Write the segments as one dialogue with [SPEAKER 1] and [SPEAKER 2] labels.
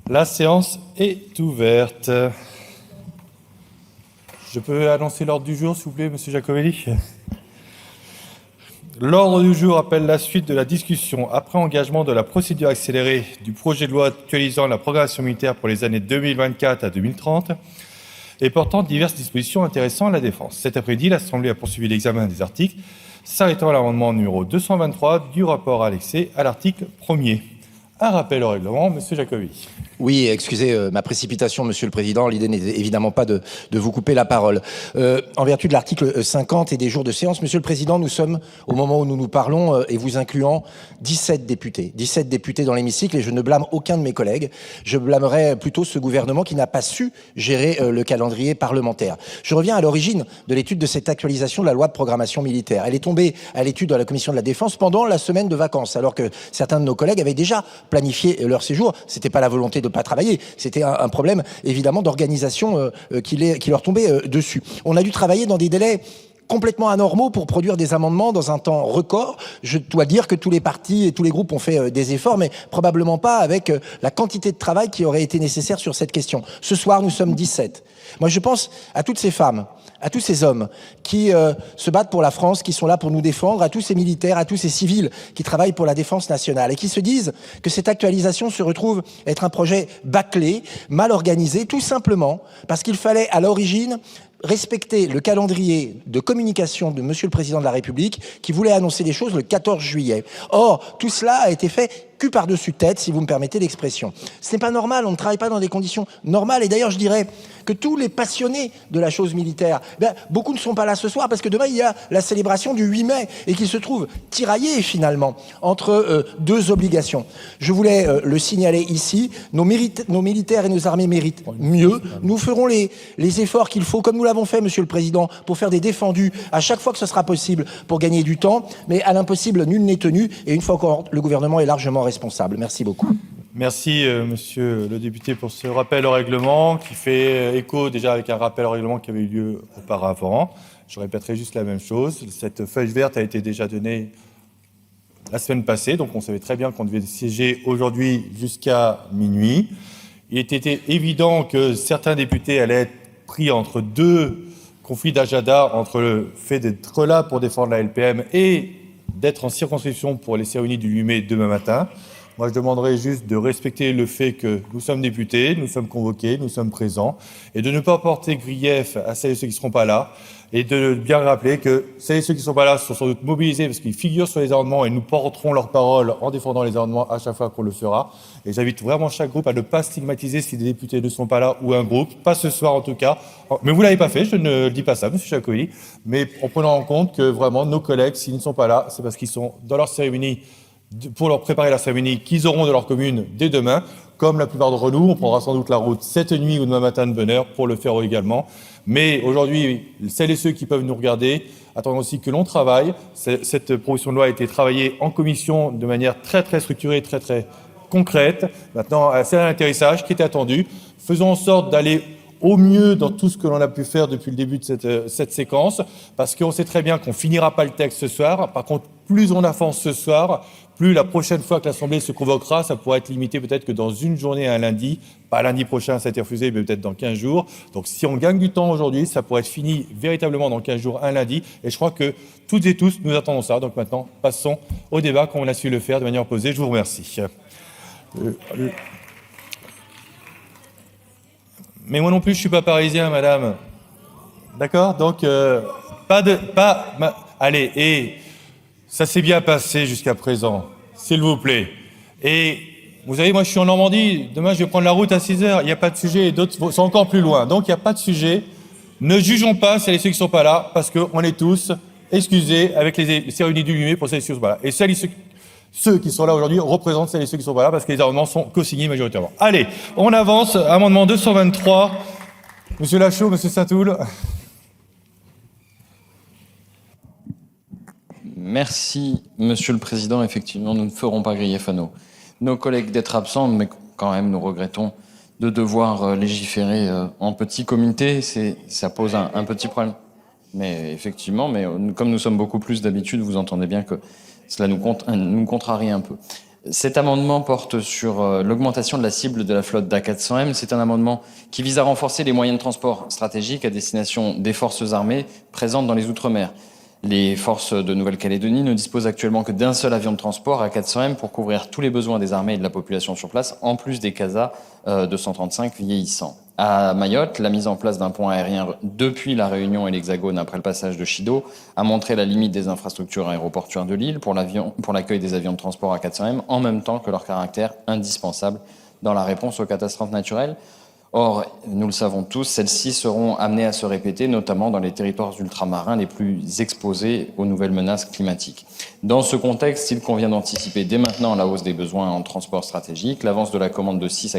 [SPEAKER 1] La séance est ouverte. Je peux annoncer l'ordre du jour, s'il vous plaît, Monsieur Giacomelli. L'ordre du jour appelle la suite de la discussion après engagement de la procédure accélérée du projet de loi actualisant la programmation militaire pour les années 2024 à 2030 et portant diverses dispositions intéressant la défense. Cet après-midi, l'Assemblée a poursuivi l'examen des articles, s'arrêtant à l'amendement numéro 223 du rapport annexé à l'article 1er. Un rappel au règlement, Monsieur Giacomelli.
[SPEAKER 2] Oui, excusez ma précipitation, Monsieur le Président. L'idée n'est évidemment pas de vous couper la parole. En vertu de l'article 50 et des jours de séance, Monsieur le Président, nous sommes, au moment où nous nous parlons, et vous incluant, 17 députés. 17 députés dans l'hémicycle, et je ne blâme aucun de mes collègues. Je blâmerai plutôt ce gouvernement qui n'a pas su gérer le calendrier parlementaire. Je reviens à l'origine de l'étude de cette actualisation de la loi de programmation militaire. Elle est tombée à l'étude de la Commission de la Défense pendant la semaine de vacances, alors que certains de nos collègues avaient déjà planifié leur séjour. C'était pas la volonté de pas travailler, c'était un problème évidemment d'organisation qui leur tombait dessus. On a dû travailler dans des délais complètement anormaux pour produire des amendements dans un temps record. Je dois dire que tous les partis et tous les groupes ont fait des efforts, mais probablement pas avec la quantité de travail qui aurait été nécessaire sur cette question. Ce soir, nous sommes 17. Moi, je pense à toutes ces femmes, à tous ces hommes qui se battent pour la France, qui sont là pour nous défendre, à tous ces militaires, à tous ces civils qui travaillent pour la défense nationale et qui se disent que cette actualisation se retrouve être un projet bâclé, mal organisé, tout simplement parce qu'il fallait à l'origine respecter le calendrier de communication de Monsieur le Président de la République qui voulait annoncer les choses le 14 juillet. Or, tout cela a été fait cul par-dessus tête, si vous me permettez l'expression. Ce n'est pas normal, on ne travaille pas dans des conditions normales. Et d'ailleurs, je dirais que tous les passionnés de la chose militaire, beaucoup ne sont pas là ce soir parce que demain, il y a la célébration du 8 mai et qu'ils se trouvent tiraillés finalement entre deux obligations. Je voulais le signaler ici, nos militaires et nos armées méritent mieux. Nous ferons les efforts qu'il faut, comme nous l'avons fait, Monsieur le Président, pour faire des défendus à chaque fois que ce sera possible pour gagner du temps. Mais à l'impossible, nul n'est tenu. Et une fois encore, le gouvernement est largement responsable. Merci beaucoup.
[SPEAKER 1] Merci, monsieur le député, pour ce rappel au règlement qui fait écho déjà avec un rappel au règlement qui avait eu lieu auparavant. Je répéterai juste la même chose. Cette feuille verte a été déjà donnée la semaine passée, donc on savait très bien qu'on devait siéger aujourd'hui jusqu'à minuit. Il était évident que certains députés allaient être pris entre deux conflits d'agenda, entre le fait d'être là pour défendre la LPM et d'être en circonscription pour les cérémonies du 8 mai demain matin. Moi, je demanderais juste de respecter le fait que nous sommes députés, nous sommes convoqués, nous sommes présents, et de ne pas porter grief à celles et ceux qui ne seront pas là, et de bien rappeler que celles et ceux qui ne sont pas là sont sans doute mobilisés parce qu'ils figurent sur les amendements et nous porterons leur parole en défendant les amendements à chaque fois qu'on le fera. Et j'invite vraiment chaque groupe à ne pas stigmatiser si des députés ne sont pas là ou un groupe, pas ce soir en tout cas. Mais vous ne l'avez pas fait, je ne dis pas ça, Monsieur Giacomelli, mais en prenant en compte que vraiment nos collègues, s'ils ne sont pas là, c'est parce qu'ils sont dans leur cérémonie pour leur préparer la cérémonie qu'ils auront de leur commune dès demain. Comme la plupart d'entre nous, on prendra sans doute la route cette nuit ou demain matin de bonne heure pour le faire également. Mais aujourd'hui, celles et ceux qui peuvent nous regarder attendent aussi que l'on travaille. Cette proposition de loi a été travaillée en commission de manière très structurée, très concrète. Maintenant, c'est un atterrissage qui est attendu. Faisons en sorte d'aller au mieux dans tout ce que l'on a pu faire depuis le début de cette séquence, parce qu'on sait très bien qu'on finira pas le texte ce soir. Par contre, plus on avance ce soir, plus la prochaine fois que l'Assemblée se convoquera, ça pourra être limité peut-être que dans une journée à un lundi, pas lundi prochain, ça a été refusé, mais peut-être dans 15 jours. Donc si on gagne du temps aujourd'hui, ça pourrait être fini véritablement dans 15 jours, un lundi. Et je crois que toutes et tous, nous attendons ça. Donc maintenant, passons au débat comme on a su le faire de manière opposée. Je vous remercie. Mais moi non plus, je ne suis pas parisien, madame. D'accord? Donc, allez, et ça s'est bien passé jusqu'à présent, s'il vous plaît. Et vous savez, moi, je suis en Normandie. Demain, je vais prendre la route à 6 heures. Il n'y a pas de sujet. Et d'autres sont encore plus loin. Donc, il n'y a pas de sujet. Ne jugeons pas celles et ceux qui ne sont pas là, parce qu'on est tous excusés avec les cérémonies du 8 mai pour celles et ceux qui ne sont pas là. Et celles et ceux qui sont là aujourd'hui représentent celles et ceux qui ne sont pas là parce que les amendements sont co-signés majoritairement. Allez, on avance. Amendement 223. Monsieur Lachaud, Monsieur Saint-Toul.
[SPEAKER 3] Merci, Monsieur le Président. Effectivement, nous ne ferons pas grief à nos collègues d'être absents, mais quand même, nous regrettons de devoir légiférer en petit comité. Ça pose un petit problème. Mais effectivement, comme nous sommes beaucoup plus d'habitude, vous entendez bien que cela nous contrarie un peu. Cet amendement porte sur l'augmentation de la cible de la flotte d'A400M. C'est un amendement qui vise à renforcer les moyens de transport stratégiques à destination des forces armées présentes dans les Outre-mer. Les forces de Nouvelle-Calédonie ne disposent actuellement que d'un seul avion de transport A400M pour couvrir tous les besoins des armées et de la population sur place, en plus des CASA 235 vieillissants. À Mayotte, la mise en place d'un pont aérien depuis la Réunion et l'Hexagone après le passage de Chido a montré la limite des infrastructures aéroportuaires de l'île pour l'accueil des avions de transport A400M, en même temps que leur caractère indispensable dans la réponse aux catastrophes naturelles. Or, nous le savons tous, celles-ci seront amenées à se répéter, notamment dans les territoires ultramarins les plus exposés aux nouvelles menaces climatiques. Dans ce contexte, il convient d'anticiper dès maintenant la hausse des besoins en transport stratégique. L'avance de la commande de 6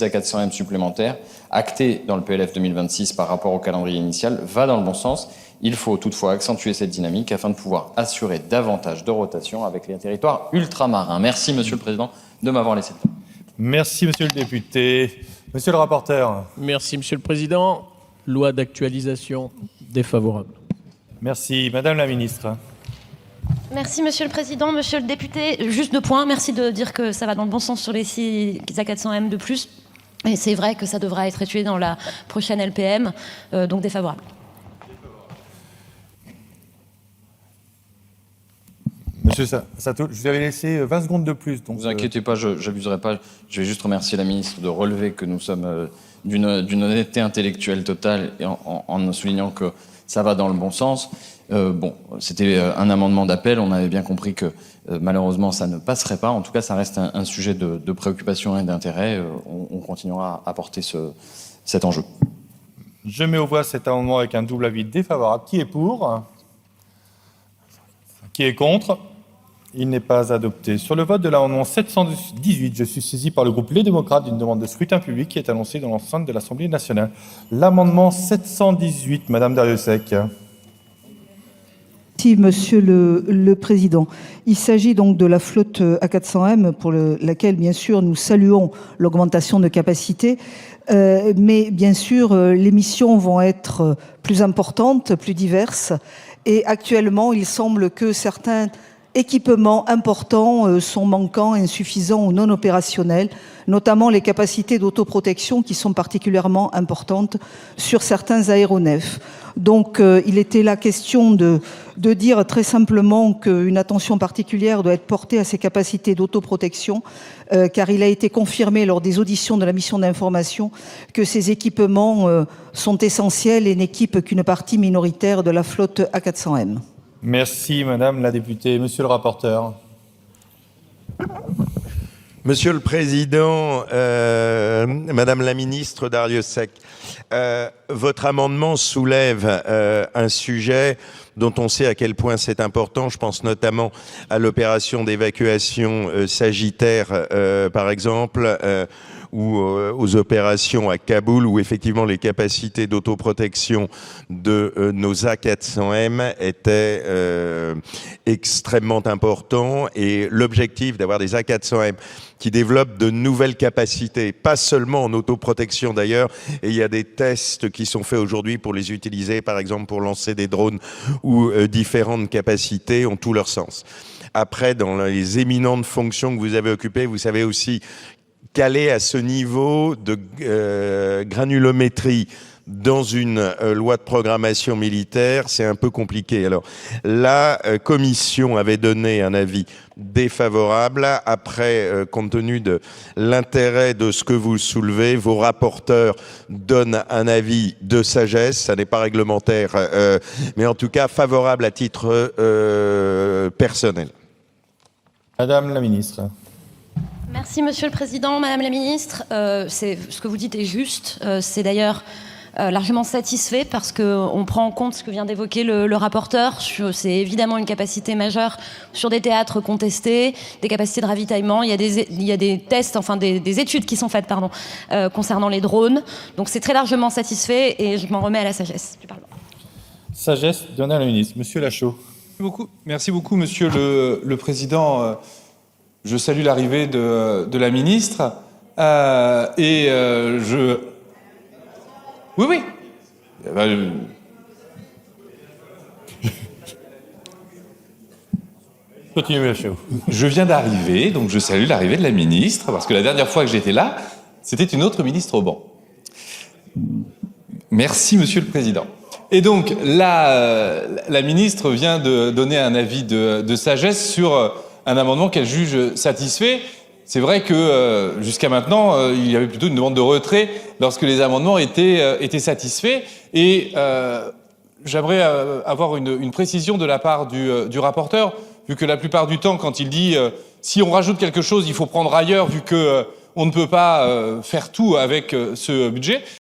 [SPEAKER 3] à 400 M supplémentaires, actée dans le PLF 2026 par rapport au calendrier initial, va dans le bon sens. Il faut toutefois accentuer cette dynamique afin de pouvoir assurer davantage de rotation avec les territoires ultramarins. Merci, Monsieur le Président, de m'avoir laissé le temps.
[SPEAKER 1] Merci, monsieur le député. Monsieur le rapporteur.
[SPEAKER 4] Merci, Monsieur le Président. Loi d'actualisation défavorable.
[SPEAKER 1] Merci. Madame la ministre.
[SPEAKER 5] Merci, Monsieur le Président. Monsieur le député, juste 2 points. Merci de dire que ça va dans le bon sens sur les 6 A400M de plus. Et c'est vrai que ça devra être étudié dans la prochaine LPM, donc défavorable.
[SPEAKER 1] Monsieur Sato, je vous avais laissé 20 secondes de plus. Donc
[SPEAKER 3] ne vous inquiétez pas, je n'abuserai pas. Je vais juste remercier la ministre de relever que nous sommes d'une honnêteté intellectuelle totale et en soulignant que ça va dans le bon sens. C'était un amendement d'appel. On avait bien compris que malheureusement ça ne passerait pas. En tout cas, ça reste un sujet de préoccupation et d'intérêt. On continuera à porter cet enjeu.
[SPEAKER 1] Je mets aux voix cet amendement avec un double avis défavorable. Qui est pour? Qui est contre? Il n'est pas adopté. Sur le vote de l'amendement 718, je suis saisi par le groupe Les Démocrates d'une demande de scrutin public qui est annoncée dans l'enceinte de l'Assemblée nationale. L'amendement 718, Madame Darrieussecq.
[SPEAKER 6] Merci, Monsieur le Président. Il s'agit donc de la flotte A400M pour laquelle, bien sûr, nous saluons l'augmentation de capacité. Mais bien sûr, les missions vont être plus importantes, plus diverses. Et actuellement, il semble que certains équipements importants sont manquants, insuffisants ou non opérationnels, notamment les capacités d'autoprotection qui sont particulièrement importantes sur certains aéronefs. Donc il était là question de dire très simplement qu'une attention particulière doit être portée à ces capacités d'autoprotection, car il a été confirmé lors des auditions de la mission d'information que ces équipements sont essentiels et n'équipent qu'une partie minoritaire de la flotte A400M.
[SPEAKER 1] Merci, Madame la députée. Monsieur le rapporteur.
[SPEAKER 7] Monsieur le Président, Madame la ministre Darrieussecq, votre amendement soulève un sujet dont on sait à quel point c'est important. Je pense notamment à l'opération d'évacuation Sagittaire, par exemple, ou aux opérations à Kaboul, où effectivement les capacités d'autoprotection de nos A400M étaient extrêmement importantes, et l'objectif d'avoir des A400M qui développent de nouvelles capacités, pas seulement en autoprotection d'ailleurs, et il y a des tests qui sont faits aujourd'hui pour les utiliser, par exemple pour lancer des drones ou différentes capacités, ont tout leur sens. Après, dans les éminentes fonctions que vous avez occupées, vous savez aussi qu'aller à ce niveau de granulométrie dans une loi de programmation militaire, c'est un peu compliqué. Alors, la commission avait donné un avis défavorable. Après, compte tenu de l'intérêt de ce que vous soulevez, vos rapporteurs donnent un avis de sagesse. Ça n'est pas réglementaire, mais en tout cas favorable à titre personnel.
[SPEAKER 1] Madame la ministre.
[SPEAKER 5] Merci, Monsieur le Président. Madame la ministre, ce que vous dites est juste. C'est d'ailleurs largement satisfait parce qu'on prend en compte ce que vient d'évoquer le rapporteur. C'est évidemment une capacité majeure sur des théâtres contestés, des capacités de ravitaillement. Il y a des tests, enfin des études qui sont faites concernant les drones. Donc c'est très largement satisfait et je m'en remets à la sagesse du Parlement.
[SPEAKER 1] Sagesse de Madame la ministre. Monsieur Lachaud.
[SPEAKER 8] Merci beaucoup, Monsieur le Président. Je salue l'arrivée de la ministre Oui.
[SPEAKER 1] Continuez, monsieur.
[SPEAKER 8] Je viens d'arriver, donc je salue l'arrivée de la ministre, parce que la dernière fois que j'étais là, c'était une autre ministre au banc. Merci, Monsieur le Président. Et donc, la ministre vient de donner un avis de sagesse sur un amendement qu'elle juge satisfait. C'est vrai que jusqu'à maintenant, il y avait plutôt une demande de retrait lorsque les amendements étaient satisfaits. Et j'aimerais avoir une précision de la part du rapporteur, vu que la plupart du temps, quand il dit si on rajoute quelque chose, il faut prendre ailleurs, vu que on ne peut pas faire tout avec ce budget.